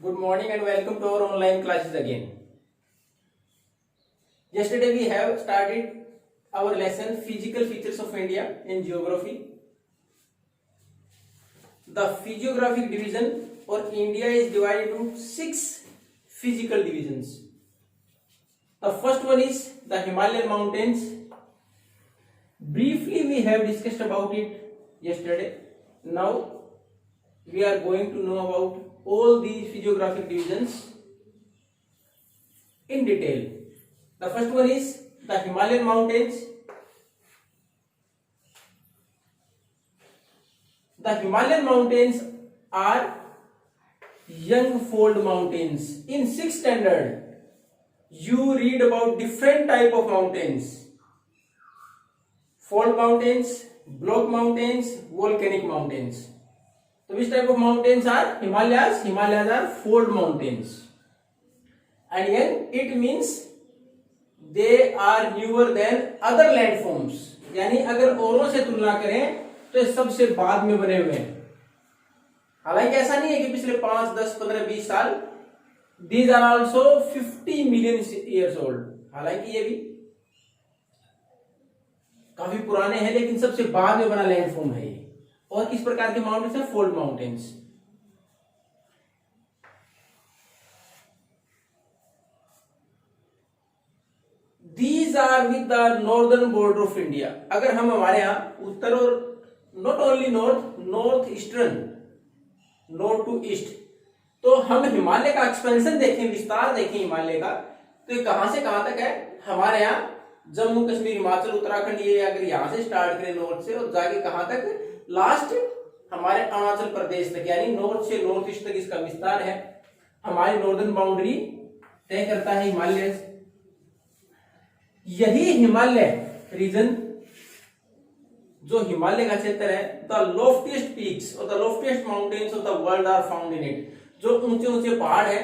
Good morning and welcome to our online classes again. Yesterday we have started our lesson Physical Features of India in Geography. The physiographic division for India is divided into 6 physical divisions. The first one is the Himalayan mountains. Briefly we have discussed about it yesterday. Now we are going to know about all these physiographic divisions in detail. The first one is the Himalayan mountains. The Himalayan mountains are young fold mountains. In 6th standard, you read about different type of mountains. Fold mountains, block mountains, volcanic mountains. So which type of mountains are Himalayas? Himalayas are fold mountains. And again it means they are newer than other landforms. यानी अगर औरों से तुलना करें तो ये सबसे बाद में बने हुए हैं. हालांकि ऐसा नहीं है कि पिछले 5, 10, 15, 20 साल. These are also 50 million years old. हालांकि ये भी काफी पुराने हैं लेकिन सबसे बाद में बना लैंडफॉर्म है ये. और किस प्रकार के माउंटेन्स हैं? Fold mountains. These are with the northern border of India. अगर हम हमारे यहाँ उत्तर और not only north eastern, north to east, तो हम हिमालय का एक्सपेंशन देखें, विस्तार देखें हिमालय का, तो ये कहां से कहां तक है? हमारे यहाँ जम्मू कश्मीर, हिमाचल, उत्तराखंड, ये अगर यहाँ से स्टार्ट करें नॉर्थ से और जाके कहां तक? लास्ट हमारे अरुणाचल प्रदेश तक, यानी नॉर्थ से नॉर्थ ईस्ट तक इसका विस्तार है. हमारी नॉर्दर्न बाउंड्री तय करता है हिमालय. यही हिमालय रीजन, जो हिमालय का क्षेत्र है, द लोफ्टिएस्ट पीक्स और the loftiest mountains of the world are found in it. जो ऊंचे ऊंचे पहाड़ है,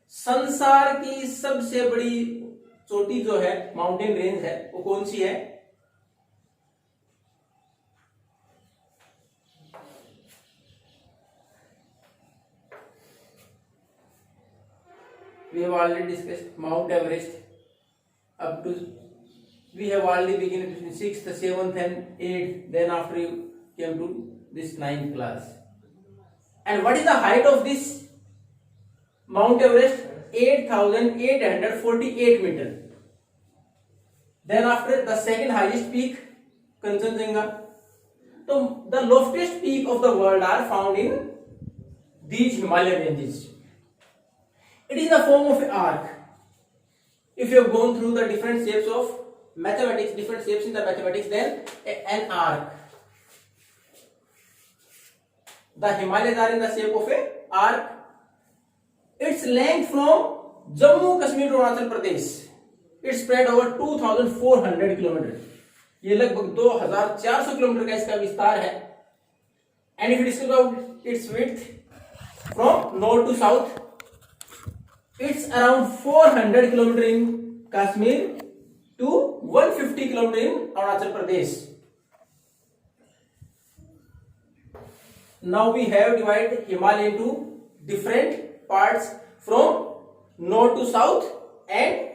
संसार की सबसे बड़ी चोटी जो है, माउंटेन रेंज है, वो कौन सी है? We have already discussed Mount Everest. Up to we have already begun between 6th, 7th and 8th. Then after you came to this 9th class. And what is the height of this Mount Everest? 8,848 meters. Then after the second highest peak, Kanchenjunga. So the loftiest peak of the world are found in these Himalayan ranges. It is in the form of an arc. If you have gone through the different shapes of mathematics, different shapes in the mathematics, then an arc. The Himalayas are in the shape of an arc. Its length from Jammu Kashmir to Arunachal Pradesh, it spread over 2,400 kilometers. ये लगभग 2,400 kilometre का इसका विस्तार है. And if you discuss about its width from north to south, it's around 400 kilometers in Kashmir to 150 kilometers in Arunachal Pradesh. Now we have divided Himalaya into different parts from north to south and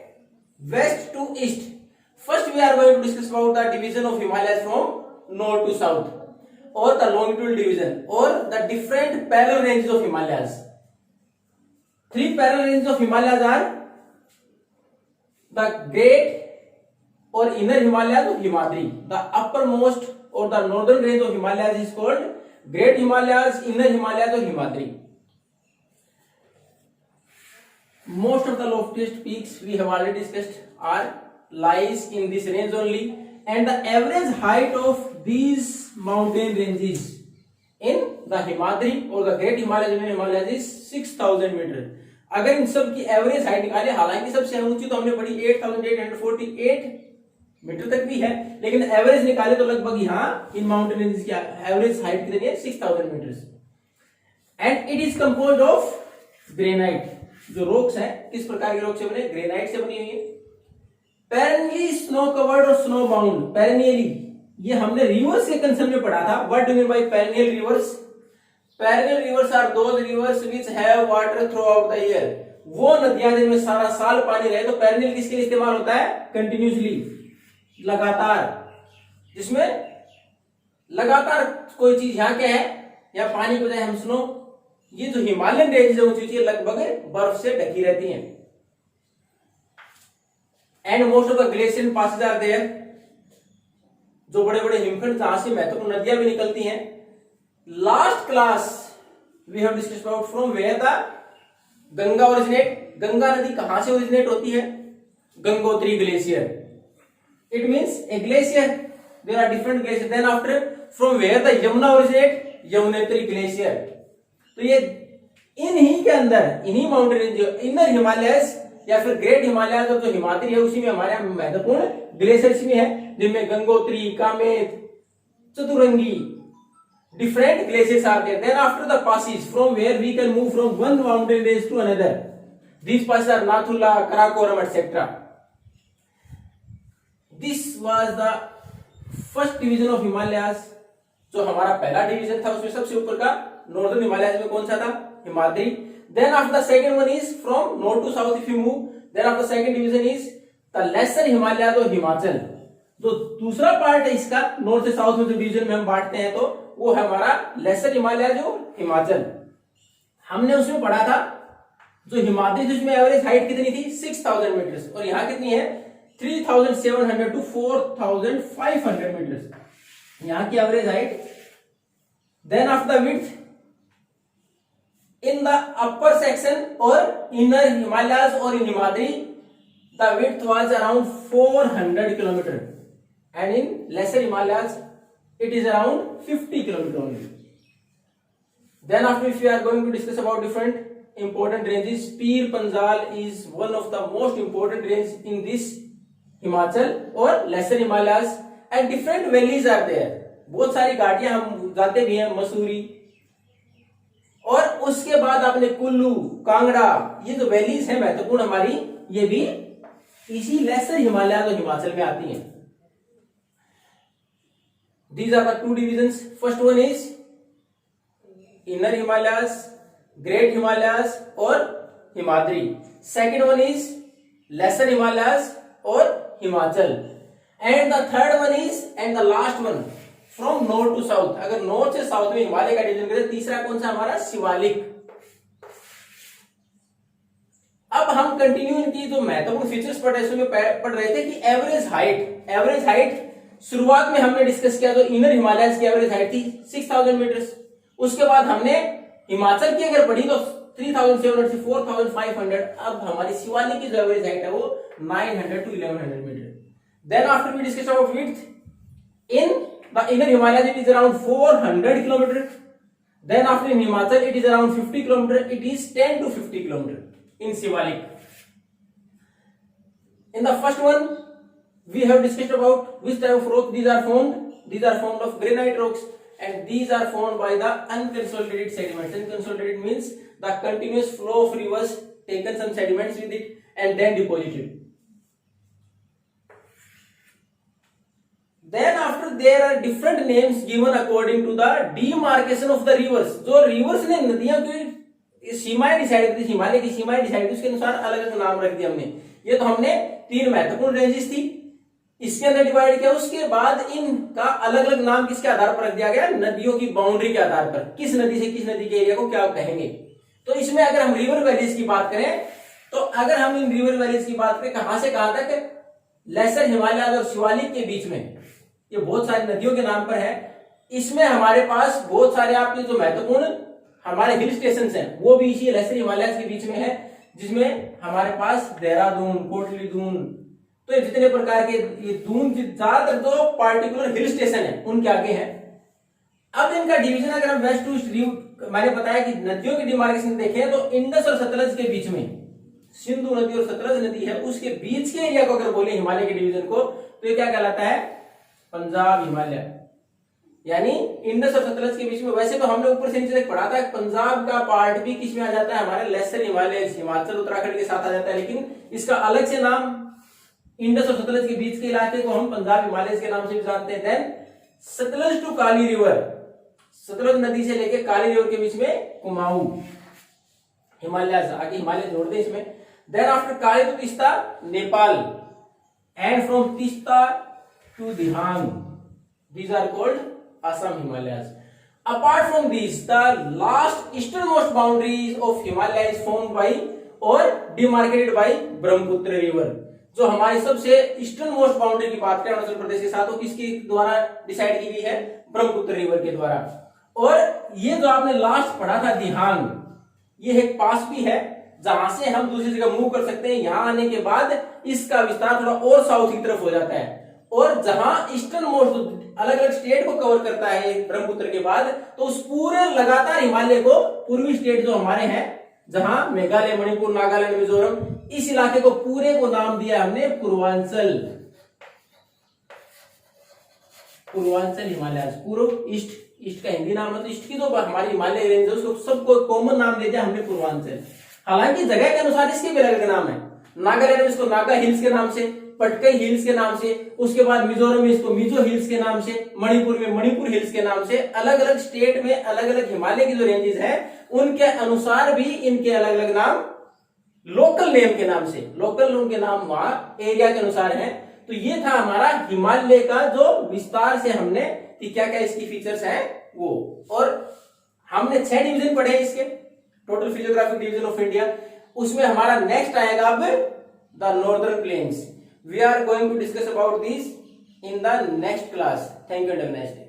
west to east. First we are going to discuss about the division of Himalayas from north to south, or the longitudinal division, or the different parallel ranges of Himalayas. 3 parallel ranges of Himalayas are the Great or Inner Himalayas of Himadri. The uppermost or the northern range of Himalayas is called Great Himalayas, Inner Himalayas or Himadri. Most of the loftiest peaks we have already discussed lies in this range only, and the average height of these mountain ranges in the Himadri or the Great Himalayas is 6,000 meters. अगर इन सब की average height निकाले, हालांकि सबसे ऊंची तो हमने पढ़ी 8,848 मीटर तक भी है, लेकिन एवरेज निकाले तो लगभग यहाँ इन माउंटेन रेंजेस की एवरेज हाइट कितनी है? 6,000 metres. And it is composed of granite. जो रॉक्स हैं, किस प्रकार के रॉक से बने? ग्रेनाइट से बनी हुई है. पेरेनियली स्नो कवर्ड और स्नो बाउंड. पेरेनियली, ये हमने रिवर्स के कंसेप्ट में पढ़ा था. What do mean by perennial rivers? Parallel rivers are those rivers which have water throughout the year. वो नदियां जिनमें सारा साल पानी रहे, तो पैरेलल किसके लिए इस्तेमाल होता है? कंटिन्यूसली, लगातार, जिसमें लगातार कोई चीज। यहाँ क्या है? या पानी की बजाय हम सुनो, ये जो हिमालयन रेंज ऊंची ऊंची लगभग बर्फ से ढकी रहती हैं। And most of the glacier passes are there, जो बड़े बड़े हिमखंड जहां से महत्वपूर्ण नदियां भी निकलती हैं। Last class we have discussed about from where the Ganga originate. Ganga नदी कहां से ओरिजिनेट होती है? Gangotri glacier. It means a glacier, there are different glacier. Then after from where the Yamuna originate? Yamunotri glacier. तो ये इन्हीं के अंदर, इन्हीं माउंटेन रेंज, इनर हिमालयस या फिर ग्रेट हिमालय जो हिमाद्री है, उसी में हमारे महत्वपूर्ण ग्लेशियर्स भी है, जिनमें Gangotri, Kamet, Chaturangi, different glaciers are there. Then after the passes from where we can move from one mountain range to another, these passes are Nathula, Karakoram, etc. This was the first division of Himalayas. जो हमारा पहला division था, उसमें सबसे ऊपर का northern Himalayas में कौन सा था? Himadri. Then after the second one is from north to south if you move. Then after the second division is the lesser Himalayas और हिमाचल। जो दूसरा पार्ट है इसका, नॉर्थ से साउथ में जो डिवीजन में हम बांटते हैं, तो वो है हमारा लेसर हिमालय जो हिमाचल। हमने उसमें पढ़ा था जो हिमाद्री, जिसमें एवरेज हाइट कितनी थी? 6000 मीटर्स, और यहाँ कितनी है? 3700 टू 4500 मीटर्स यहाँ की average height. Then after the width in the upper section और इनर हिमालयस और in Himadri, the width was around 400 kilometre, and in lesser Himalayas it is around 50 kilometer only. Then after, if we are going to discuss about different important ranges, Pir Panjal is one of the most important range in this Himachal or lesser Himalayas, and different valleys are there. बहुत सारी घाटियां हम जाते भी हैं, मसूरी, और उसके बाद आपने कुल्लू, कांगड़ा, ये जो वैलीज है महत्वपूर्ण हमारी, ये भी इसी लेसर हिमालय और हिमाचल में आती हैं। These are the two divisions. First one is inner Himalayas, great Himalayas और Himadri. Second one is lesser Himalayas और Himachal. And the third one is, and the last one from north to south। अगर north से south में हिमालय का division करें, तीसरा कौन सा हमारा? शिवालिक। अब हम कंटिन्यू इनकी जो महत्वपूर्ण फीचर्स पढ़ रहे थे कि एवरेज हाइट शुरुआत में हमने डिस्कस किया, तो इनर हिमालयस की एवरेज हाइट थी 6000 मीटर्स। उसके बाद हमने हिमाचल की अगर पढ़ी तो 3700 से 4500। अब हमारी शिवालिक की जो एवरेज हाइट है वो 900 टू 1100 metre. Then after we discuss about width in the inner Himalayas, it is around 400 kilometre. Then after in Himachal it is around 50 kilometre, it is 10 to 50 kilometre in Shivalik. In the first one we have discussed about which type of rock these are found. These are formed of granite rocks, and these are formed by the unconsolidated sediments. Unconsolidated means the continuous flow of rivers taken some sediments with it and then deposited. Then after, there are different names given according to the demarcation of the rivers. जो rivers ने नदियों की सीमाएं decide की, हिमालय की सीमाएं decide की, उसके अनुसार अलग अलग नाम रख दिया हमने। ये तो हमने तीन महत्वपूर्ण रेंजेस थी, इसके अंदर डिवाइड किया। उसके बाद इनका अलग अलग नाम किसके आधार पर रख दिया गया? नदियों की बाउंड्री के आधार पर, किस नदी से किस नदी के एरिया को क्या कहेंगे। तो इसमें अगर हम रिवर वैलीज की बात करें, तो अगर हम इन रिवर वैलीज की बात करें, कहां से कहां तक? लेसर हिमालय और शिवालिक के बीच में, ये बहुत सारी नदियों के नाम पर है। इसमें हमारे पास बहुत सारे आपके जो महत्वपूर्ण हमारे हिल स्टेशन हैं, वो भी इसी लेसर हिमालय के बीच में है, जिसमें हमारे पास देहरादून, कोटली दून, तो ये जितने प्रकार के ये दून, ज्यादातर जो पार्टिकुलर हिल स्टेशन है उनके आगे है। अब इनका डिवीजन अगर हम वेस्ट टू ईस्ट, मैंने बताया कि नदियों की डिमार्केशन देखें तो इंडस और सतलज के बीच में, सिंधु नदी और सतलज नदी है, उसके बीच के एरिया को अगर बोले हिमालय के डिवीजन को, तो ये क्या कहलाता है? पंजाब हिमालय। यानी इंडस और सतलज के बीच में। वैसे तो हमने ऊपर से नीचे तक पढ़ा था, पंजाब का पार्ट भी किस में आ जाता है? हमारे लेसर हिमालय, हिमाचल उत्तराखंड के साथ आ जाता है, लेकिन इसका अलग से नाम, इंडस और सतलज के बीच के इलाके को हम पंजाब हिमालय के नाम से भी जानते हैं। Then Sutlej to Kali river, Sutlej नदी से लेके काली रिवर के बीच में कुमाऊं हिमालय, आगे हिमालय जोड़ दे इसमें। Then after Kali to Teesta Nepal, and from Teesta to Dihang, these are called Assam Himalayas. Apart from these, the last easternmost boundaries of Himalaya is formed by or demarcated by Brahmaputra river. जो हमारी सबसे ईस्टर्न मोस्ट बाउंड्री की बात करें अरुणाचल प्रदेश के साथ, तो किसके द्वारा डिसाइड की गई है? ब्रह्मपुत्र रिवर के द्वारा। और ये जो आपने लास्ट पढ़ा था दिहांग, ये एक पास भी है जहां से हम दूसरी जगह मूव कर सकते हैं। यहां आने के बाद इसका विस्तार थोड़ा और साउथ की तरफ हो जाता है, और जहां ईस्टर्न मोस्ट अलग अलग स्टेट को कवर करता है ब्रह्मपुत्र के बाद, तो उस पूरे लगातार हिमालय को पूर्वी स्टेट जो हमारे हैं, जहां मेघालय, मणिपुर, नागालैंड, मिजोरम, इस इलाके को पूरे को नाम दिया हमने पूर्वांचल। पूर्वांचल हिमालय, पूर्व ईस्ट, ईस्ट का हिंदी नाम है, तो ईस्ट की जो हमारी हिमालय रेंज है उसको सबको कॉमन नाम दे दिया हमने पूर्वांचल। हालांकि जगह के अनुसार इसके भी अलग अलग नाम है। नागालैंड में इसको नागा हिल्स के नाम से, पटकई हिल्स के नाम से, उसके बाद मिजोरम में इसको मिजो हिल्स के नाम से, मणिपुर में मणिपुर हिल्स के नाम से। अलग अलग स्टेट में अलग अलग हिमालय की जो रेंजेस है उनके अनुसार भी इनके अलग अलग नाम, लोकल नेम के नाम से, लोकल उनके नाम वहां एरिया के अनुसार है। तो ये था हमारा हिमालय का जो विस्तार से हमने कि क्या क्या इसकी फीचर्स है वो। और हमने 6 डिवीजन पढ़े इसके, total physiographic division of India. उसमें हमारा नेक्स्ट आएगा अब the northern plains. We are going to discuss about this in the next class. Thank you and have a nice day.